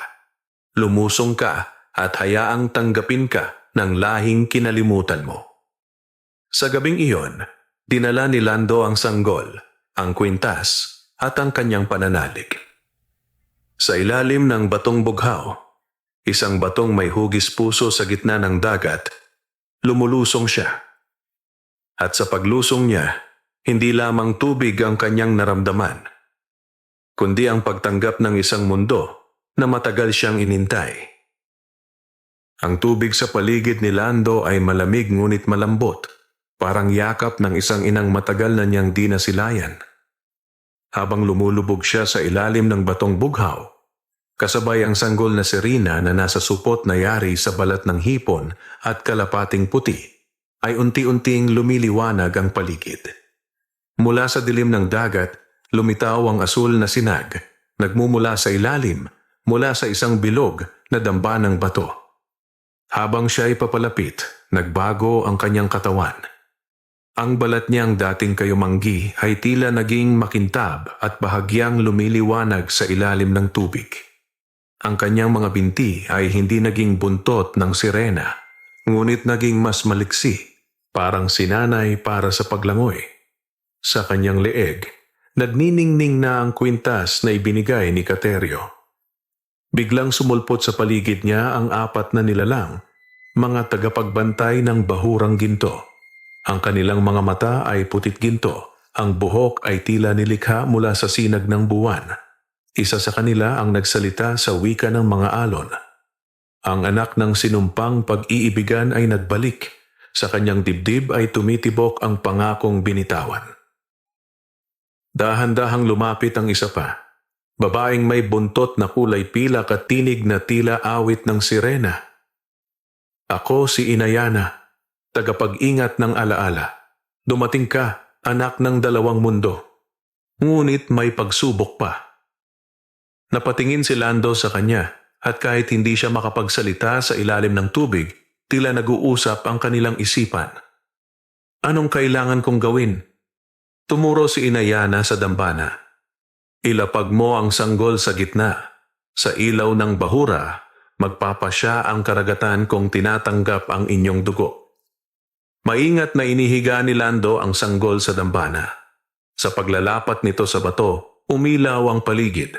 Lumusong ka at hayaang tanggapin ka ng lahing kinalimutan mo. Sa gabing iyon, dinala ni Lando ang sanggol, ang kwintas at ang kanyang pananalig. Sa ilalim ng batong bughaw, isang batong may hugis puso sa gitna ng dagat, lumulusong siya. At sa paglusong niya, hindi lamang tubig ang kanyang naramdaman, kundi ang pagtanggap ng isang mundo na matagal siyang inintay. Ang tubig sa paligid ni Lando ay malamig ngunit malambot, parang yakap ng isang inang matagal na niyang di nasilayan. Habang lumulubog siya sa ilalim ng batong bughaw, kasabay ang sanggol na sirina na nasa supot na yari sa balat ng hipon at kalapating puti, ay unti-unting lumiliwanag ang paligid. Mula sa dilim ng dagat, lumitaw ang asul na sinag, nagmumula sa ilalim, mula sa isang bilog na damba ng bato. Habang siya ay papalapit, nagbago ang kanyang katawan. Ang balat niyang dating kayumanggi ay tila naging makintab at bahagyang lumiliwanag sa ilalim ng tubig. Ang kanyang mga binti ay hindi naging buntot ng sirena, ngunit naging mas maliksi, parang sinanay para sa paglangoy. Sa kanyang leeg, nagniningning na ang kwintas na ibinigay ni Katerio. Biglang sumulpot sa paligid niya ang 4 na nilalang, mga tagapagbantay ng bahurang ginto. Ang kanilang mga mata ay putit ginto, ang buhok ay tila nilikha mula sa sinag ng buwan. Isa sa kanila ang nagsalita sa wika ng mga alon. Ang anak ng sinumpang pag-iibigan ay nagbalik. Sa kanyang dibdib ay tumitibok ang pangakong binitawan. Dahan-dahang lumapit ang isa pa. Babaeng may buntot na kulay pilak at tinig na tila awit ng sirena. "Ako si Inayana, tagapag-ingat ng alaala. Dumating ka, anak ng 2 mundo. Ngunit may pagsubok pa." Napatingin si Lando sa kanya at kahit hindi siya makapagsalita sa ilalim ng tubig, tila nag-uusap ang kanilang isipan. Anong kailangan kong gawin? Tumuro si Inayana sa dambana. Ilapag mo ang sanggol sa gitna. Sa ilaw ng bahura, magpapasya ang karagatan kung tinatanggap ang inyong dugo. Maingat na inihiga ni Lando ang sanggol sa dambana. Sa paglalapat nito sa bato, umilaw ang paligid.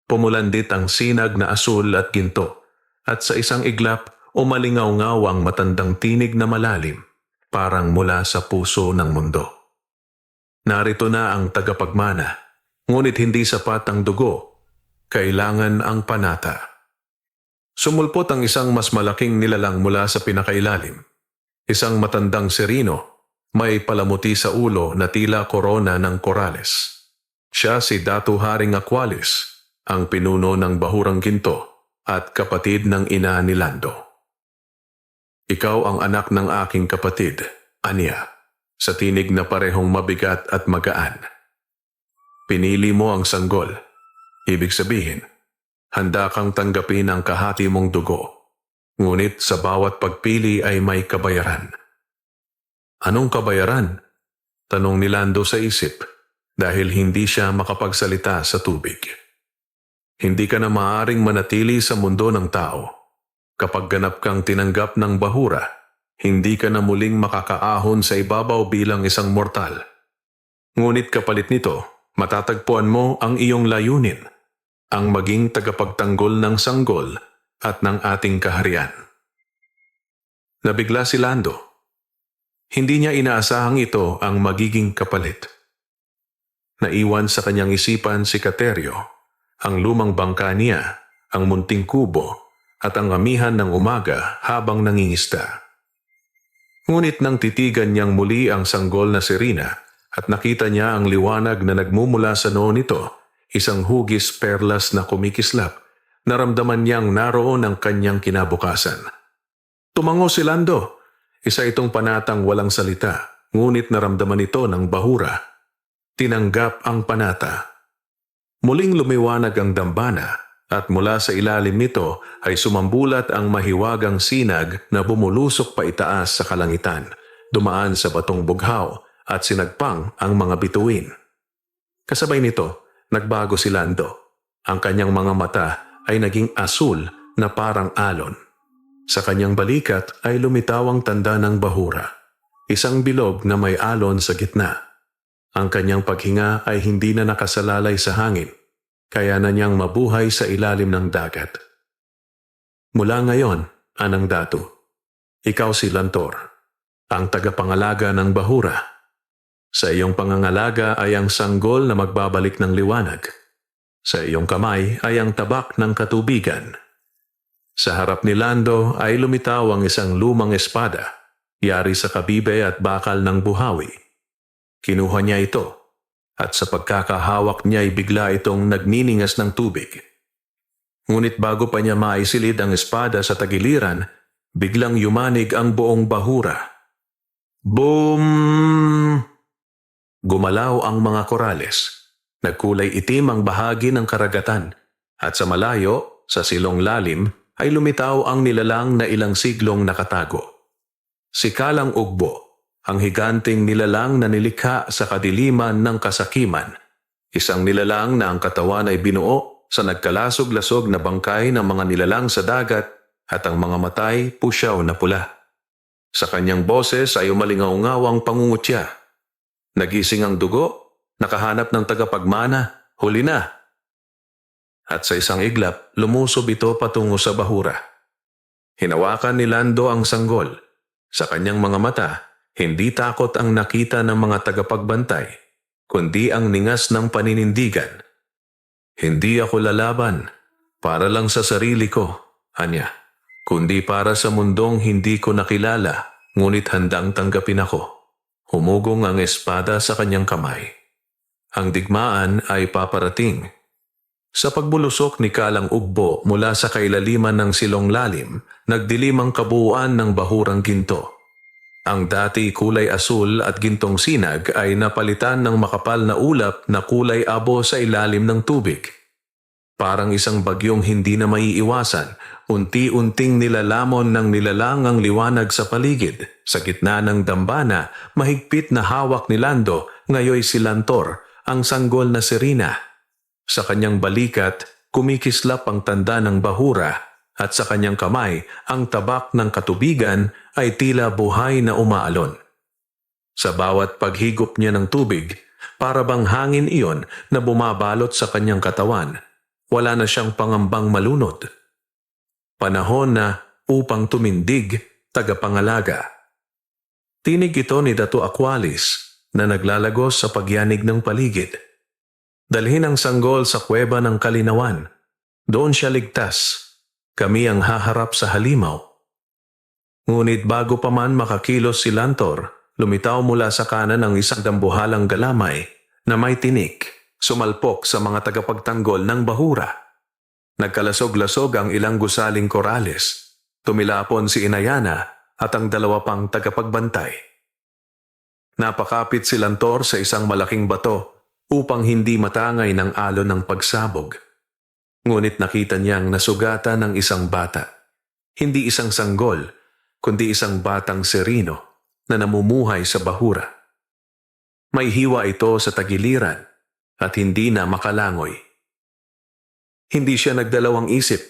Pumulandit ang sinag na asul at ginto, at sa isang iglap, umalingaw-ngaw ang matandang tinig na malalim, parang mula sa puso ng mundo. Narito na ang tagapagmana, ngunit hindi sapat ang dugo, kailangan ang panata. Sumulpot ang isang mas malaking nilalang mula sa pinakailalim. Isang matandang serino, may palamuti sa ulo na tila korona ng korales. Siya si Datu Haring Aqualis, ang pinuno ng bahurang ginto at kapatid ng ina ni Lando. Ikaw ang anak ng aking kapatid, Anya, sa tinig na parehong mabigat at magaan. Pinili mo ang sanggol. Ibig sabihin, handa kang tanggapin ang kahati mong dugo. Ngunit sa bawat pagpili ay may kabayaran. Anong kabayaran? Tanong ni Lando sa isip dahil hindi siya makapagsalita sa tubig. Hindi ka na maaaring manatili sa mundo ng tao. Kapag ganap kang tinanggap ng bahura, hindi ka na muling makakaahon sa ibabaw bilang isang mortal. Ngunit kapalit nito, matatagpuan mo ang iyong layunin, ang maging tagapagtanggol ng sanggol at ng ating kaharian. Nabigla si Lando. Hindi niya inaasahang ito ang magiging kapalit. Naiwan sa kanyang isipan si Caterio, ang lumang bangka niya, ang munting kubo, at ang amihan ng umaga habang nangingisda. Ngunit nang titigan niyang muli ang sanggol na Serena at nakita niya ang liwanag na nagmumula sa noo nito, isang hugis perlas na kumikislap, naramdaman niyang naroon ang kanyang kinabukasan. Tumango si Lando. Isa itong panatang walang salita, ngunit naramdaman ito ng bahura. Tinanggap ang panata. Muling lumiwanag ang dambana at mula sa ilalim nito ay sumambulat ang mahiwagang sinag na bumulusok pa itaas sa kalangitan, dumaan sa batong bughaw at sinagpang ang mga bituin. Kasabay nito, nagbago si Lando. Ang kanyang mga mata ay naging asul na parang alon. Sa kanyang balikat ay lumitaw ang tanda ng bahura, isang bilog na may alon sa gitna. Ang kanyang paghinga ay hindi na nakasalalay sa hangin, kaya na niyang mabuhay sa ilalim ng dagat. Mula ngayon, Anang Datu, ikaw si Lantor, ang tagapangalaga ng bahura. Sa iyong pangangalaga ay ang sanggol na magbabalik ng liwanag. Sa iyong kamay ay ang tabak ng katubigan. Sa harap ni Lando ay lumitaw ang isang lumang espada, yari sa kabibe at bakal ng buhawi. Kinuha niya ito, at sa pagkakahawak niya ay bigla itong nagniningas ng tubig. Ngunit bago pa niya maisilid ang espada sa tagiliran, biglang yumanig ang buong bahura. Boom! Gumalaw ang mga korales. Nagkulay itim ang bahagi ng karagatan, at sa malayo, sa silong lalim, ay lumitaw ang nilalang na ilang siglong nakatago. Si Kalang Ugbo, ang higanting nilalang na nilikha sa kadiliman ng kasakiman. Isang nilalang na ang katawan ay binuo sa nagkalasog-lasog na bangkay ng mga nilalang sa dagat at ang mga matay pusyaw na pula. Sa kanyang boses ay umalingaw-ngaw ang pangungutya. Nagising ang dugo, nakahanap ng tagapagmana, huli na. At sa isang iglap, lumusob ito patungo sa bahura. Hinawakan ni Lando ang sanggol. Sa kanyang mga mata, hindi takot ang nakita ng mga tagapagbantay, kundi ang ningas ng paninindigan. Hindi ako lalaban, para lang sa sarili ko, Anya, kundi para sa mundong hindi ko nakilala, ngunit handang tanggapin ako. Humugong ang espada sa kanyang kamay. Ang digmaan ay paparating. Sa pagbulusok ni Kalang Ugbo mula sa kailaliman ng silong lalim, nagdilim ang kabuuan ng bahurang ginto. Ang dati kulay asul at gintong sinag ay napalitan ng makapal na ulap na kulay abo sa ilalim ng tubig. Parang isang bagyong hindi na maiiwasan, unti-unting nilalamon ng nilalang ang liwanag sa paligid. Sa gitna ng dambana, mahigpit na hawak ni Lando, ngayoy si Lantor, ang sanggol na Serena. Sa kanyang balikat, kumikislap ang tanda ng bahura, at sa kanyang kamay, ang tabak ng katubigan ay tila buhay na umaalon. Sa bawat paghigop niya ng tubig, para bang hangin iyon na bumabalot sa kanyang katawan. Wala na siyang pangambang malunod. Panahon na upang tumindig, tagapangalaga. Tinig ito ni Dato' Aqualis na naglalagos sa pagyanig ng paligid. Dalhin ang sanggol sa kuweba ng kalinawan. Doon siya ligtas. Kami ang haharap sa halimaw. Ngunit bago pa man makakilos si Lantor, lumitaw mula sa kanan ang isang dambuhalang galamay na may tinik. Sumalpok sa mga tagapagtanggol ng bahura. Nagkalasog-lasog ang ilang gusaling korales. Tumilapon si Inayana at ang dalawa pang tagapagbantay. Napakapit si Lantor sa isang malaking bato upang hindi matangay ng alon ng pagsabog. Ngunit nakita niyang nasugatan ng isang bata. Hindi isang sanggol, kundi isang batang Serino na namumuhay sa bahura. May hiwa ito sa tagiliran at hindi na makalangoy. Hindi siya nagdalawang isip.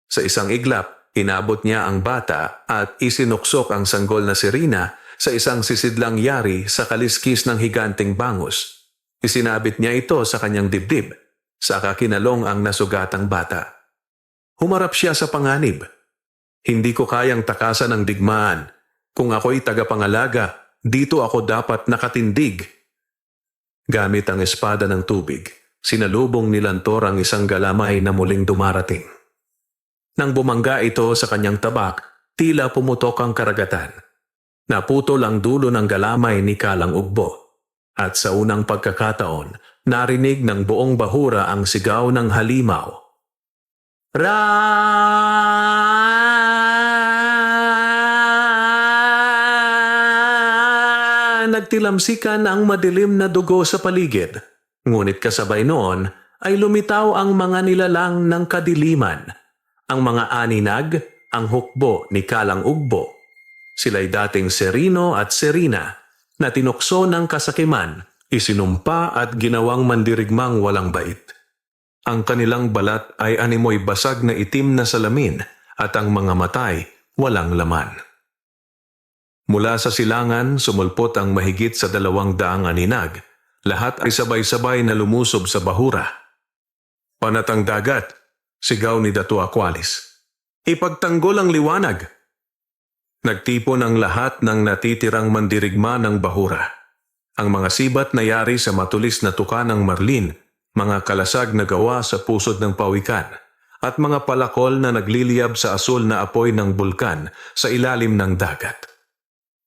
Sa isang iglap, inabot niya ang bata at isinuksok ang sanggol na Serena sa isang sisidlang yari sa kaliskis ng higanteng bangus. Isinabit niya ito sa kanyang dibdib, saka kinalong ang nasugatang bata. Humarap siya sa panganib. Hindi ko kayang takasan ang digmaan. Kung ako'y tagapangalaga, dito ako dapat nakatindig. Gamit ang espada ng tubig, sinalubong ni Lantor ang isang galamay na muling dumarating. Nang bumangga ito sa kanyang tabak, tila pumutok ang karagatan. Naputol ang dulo ng galamay ni Kalang Ugbo. At sa unang pagkakataon, narinig ng buong bahura ang sigaw ng halimaw. Nagtilamsikan ang madilim na dugo sa paligid. Ngunit kasabay noon ay lumitaw ang mga nilalang ng kadiliman. Ang mga aninag, ang hukbo ni Kalang Ugbo. Sila'y dating Serino at Serina na tinukso ng kasakiman, isinumpa at ginawang mandirigmang walang bait. Ang kanilang balat ay animoy basag na itim na salamin at ang mga matay walang laman. Mula sa silangan, sumulpot ang mahigit sa 200 aninag. Lahat ay sabay-sabay na lumusob sa bahura. Panatang dagat, sigaw ni Dato' Aqualis. Ipagtanggol ang liwanag! Nagtipon ang lahat ng natitirang mandirigma ng bahura. Ang mga sibat na yari sa matulis na tuka ng marlin, mga kalasag na gawa sa pusod ng pawikan, at mga palakol na nagliliyab sa asul na apoy ng bulkan sa ilalim ng dagat.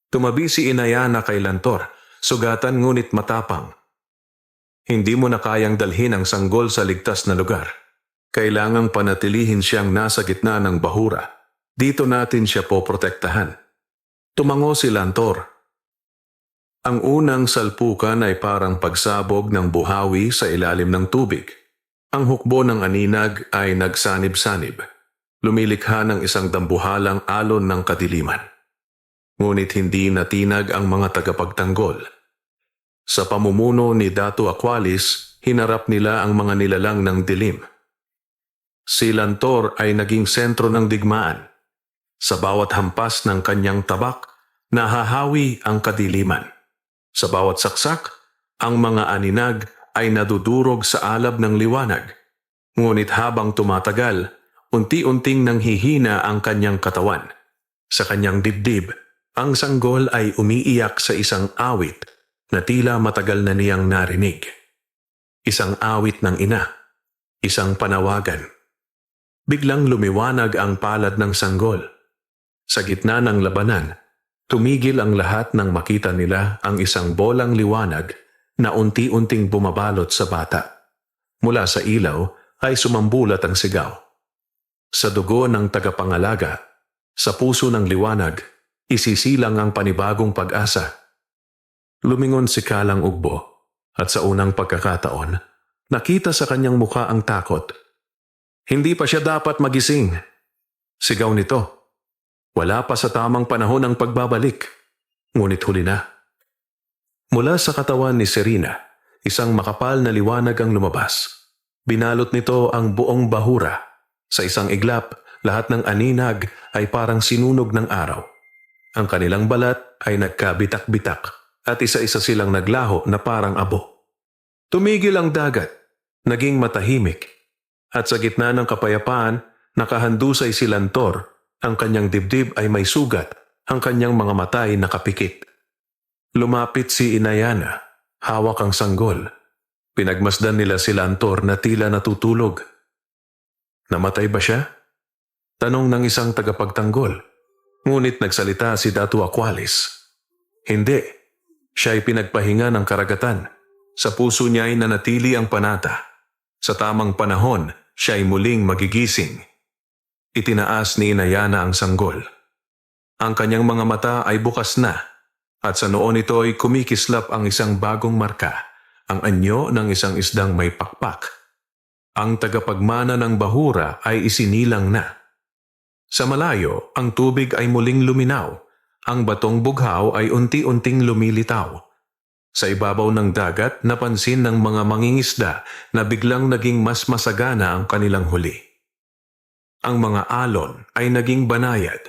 Tumabi si Inayana kay Lantor, sugatan ngunit matapang. Hindi mo na kayang dalhin ang sanggol sa ligtas na lugar. Kailangang panatilihin siyang nasa gitna ng bahura. Dito natin siya poprotektahan. Tumango si Lantor. Ang unang salpukan ay parang pagsabog ng buhawi sa ilalim ng tubig. Ang hukbo ng aninag ay nagsanib-sanib. Lumilikha ng isang dambuhalang alon ng kadiliman. Ngunit hindi natinag ang mga tagapagtanggol. Sa pamumuno ni Dato' Aqualis, hinarap nila ang mga nilalang ng dilim. Si Lantor ay naging sentro ng digmaan. Sa bawat hampas ng kanyang tabak, nahahawi ang kadiliman. Sa bawat saksak, ang mga aninag ay nadudurog sa alab ng liwanag. Ngunit habang tumatagal, unti-unting nanghihina ang kanyang katawan. Sa kanyang dibdib, ang sanggol ay umiiyak sa isang awit na tila matagal na niyang narinig. Isang awit ng ina, isang panawagan. Biglang lumiwanag ang palad ng sanggol. Sa gitna ng labanan, tumigil ang lahat nang makita nila ang isang bolang liwanag na unti-unting bumabalot sa bata. Mula sa ilaw ay sumambulat ang sigaw. Sa dugo ng tagapangalaga, sa puso ng liwanag, isisilang ang panibagong pag-asa. Lumingon si Kalang Ugbo at sa unang pagkakataon, nakita sa kanyang mukha ang takot. Hindi pa siya dapat magising. Sigaw nito. Wala pa sa tamang panahon ang pagbabalik. Ngunit huli na. Mula sa katawan ni Serena, isang makapal na liwanag ang lumabas. Binalot nito ang buong bahura. Sa isang iglap, lahat ng aninag ay parang sinunog ng araw. Ang kanilang balat ay nagkabitak-bitak at isa-isa silang naglaho na parang abo. Tumigil ang dagat, naging matahimik, at sa gitna ng kapayapaan, nakahandusay si Lantor. Ang kanyang dibdib ay may sugat, ang kanyang mga mata ay nakapikit. Lumapit si Inayana, hawak ang sanggol. Pinagmasdan nila si Lantor na tila natutulog. Namatay ba siya? Tanong ng isang tagapagtanggol. Ngunit nagsalita si Datu Aqualis. Hindi. Siya ay pinagpahinga ng karagatan. Sa puso niya ay nanatili ang panata. Sa tamang panahon, siya ay muling magigising. Itinaas ni Inayana ang sanggol. Ang kanyang mga mata ay bukas na, at sa noon nito ay kumikislap ang isang bagong marka, ang anyo ng isang isdang may pakpak. Ang tagapagmana ng bahura ay isinilang na. Sa malayo, ang tubig ay muling luminaw. Ang batong bughaw ay unti-unting lumilitaw. Sa ibabaw ng dagat, napansin ng mga mangingisda na biglang naging mas masagana ang kanilang huli. Ang mga alon ay naging banayad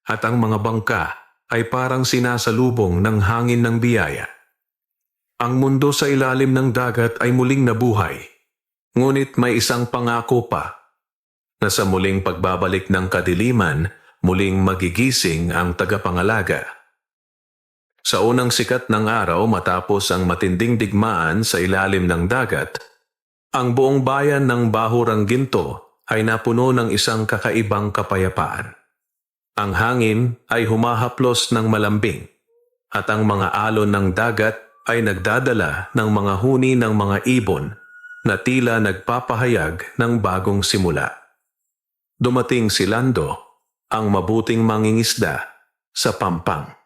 at ang mga bangka ay parang sinasalubong ng hangin ng biyaya. Ang mundo sa ilalim ng dagat ay muling nabuhay, ngunit may isang pangako pa na sa muling pagbabalik ng kadiliman, muling magigising ang tagapangalaga. Sa unang sikat ng araw matapos ang matinding digmaan sa ilalim ng dagat, ang buong bayan ng Bahurang Ginto ay napuno ng isang kakaibang kapayapaan. Ang hangin ay humahaplos ng malambing at ang mga alon ng dagat ay nagdadala ng mga huni ng mga ibon na tila nagpapahayag ng bagong simula. Dumating si Lando, ang mabuting mangingisda, sa Pampang.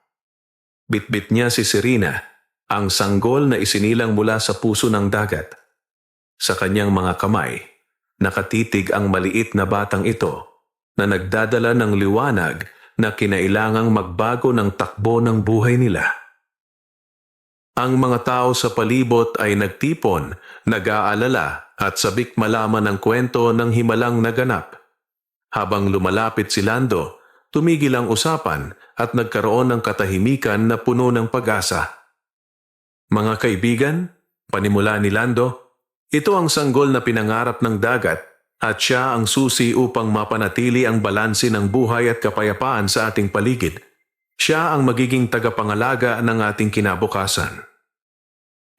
Bitbit niya si Serena, ang sanggol na isinilang mula sa puso ng dagat. Sa kanyang mga kamay, nakatitig ang maliit na batang ito na nagdadala ng liwanag na kinailangang magbago ng takbo ng buhay nila. Ang mga tao sa palibot ay nagtipon, nag-aalala at sabik malaman ang kwento ng himalang naganap. Habang lumalapit si Lando, tumigil ang usapan at nagkaroon ng katahimikan na puno ng pag-asa. Mga kaibigan, panimula ni Lando, ito ang sanggol na pinangarap ng dagat at siya ang susi upang mapanatili ang balanse ng buhay at kapayapaan sa ating paligid. Siya ang magiging tagapangalaga ng ating kinabukasan.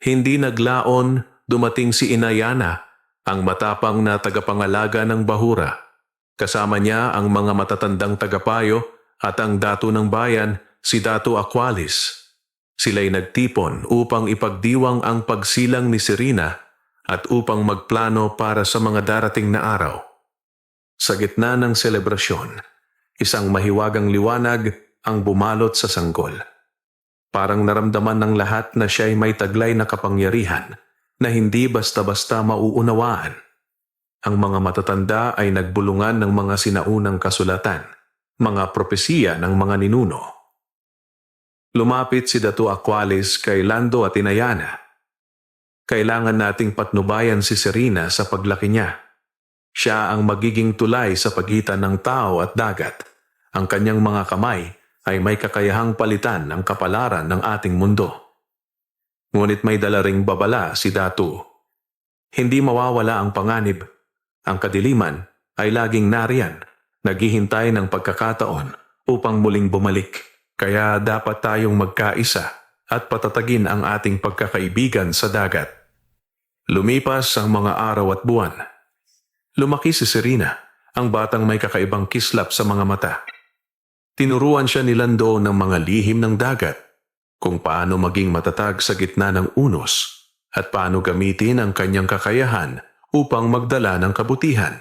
Hindi naglaon, dumating si Inayana, ang matapang na tagapangalaga ng bahura. Kasama niya ang mga matatandang tagapayo at ang dato ng bayan, si Datu Aqualis. Sila'y nagtipon upang ipagdiwang ang pagsilang ni Serena at upang magplano para sa mga darating na araw. Sa gitna ng selebrasyon, isang mahiwagang liwanag ang bumalot sa sanggol. Parang naramdaman ng lahat na siya'y may taglay na kapangyarihan na hindi basta-basta mauunawaan. Ang mga matatanda ay nagbulungan ng mga sinaunang kasulatan, mga propesiya ng mga ninuno. Lumapit si Datu Aqualis kay Lando at Inayana. Kailangan nating patnubayan si Serena sa paglaki niya. Siya ang magiging tulay sa pagitan ng tao at dagat. Ang kanyang mga kamay ay may kakayahang palitan ang kapalaran ng ating mundo. Ngunit may dala ring babala si Datu. Hindi mawawala ang panganib. Ang kadiliman ay laging nariyan, naghihintay ng pagkakataon upang muling bumalik. Kaya dapat tayong magkaisa at patatagin ang ating pagkakaibigan sa dagat. Lumipas ang mga araw at buwan. Lumaki si Serena, ang batang may kakaibang kislap sa mga mata. Tinuruan siya ni Lando ng mga lihim ng dagat, kung paano maging matatag sa gitna ng unos at paano gamitin ang kanyang kakayahan upang magdala ng kabutihan.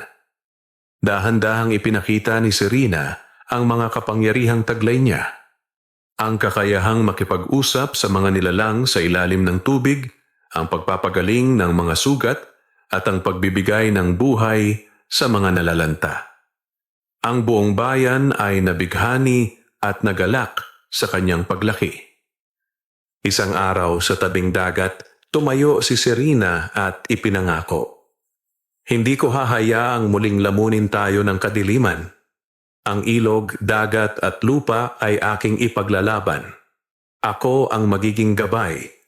Dahan-dahang ipinakita ni Serena ang mga kapangyarihang taglay niya. Ang kakayahang makipag-usap sa mga nilalang sa ilalim ng tubig, ang pagpapagaling ng mga sugat, at ang pagbibigay ng buhay sa mga nalalanta. Ang buong bayan ay nabighani at nagalak sa kanyang paglaki. Isang araw sa tabing dagat, tumayo si Serena at ipinangako, "Hindi ko hahayaang muling lamunin tayo ng kadiliman. Ang ilog, dagat at lupa ay aking ipaglalaban. Ako ang magiging gabay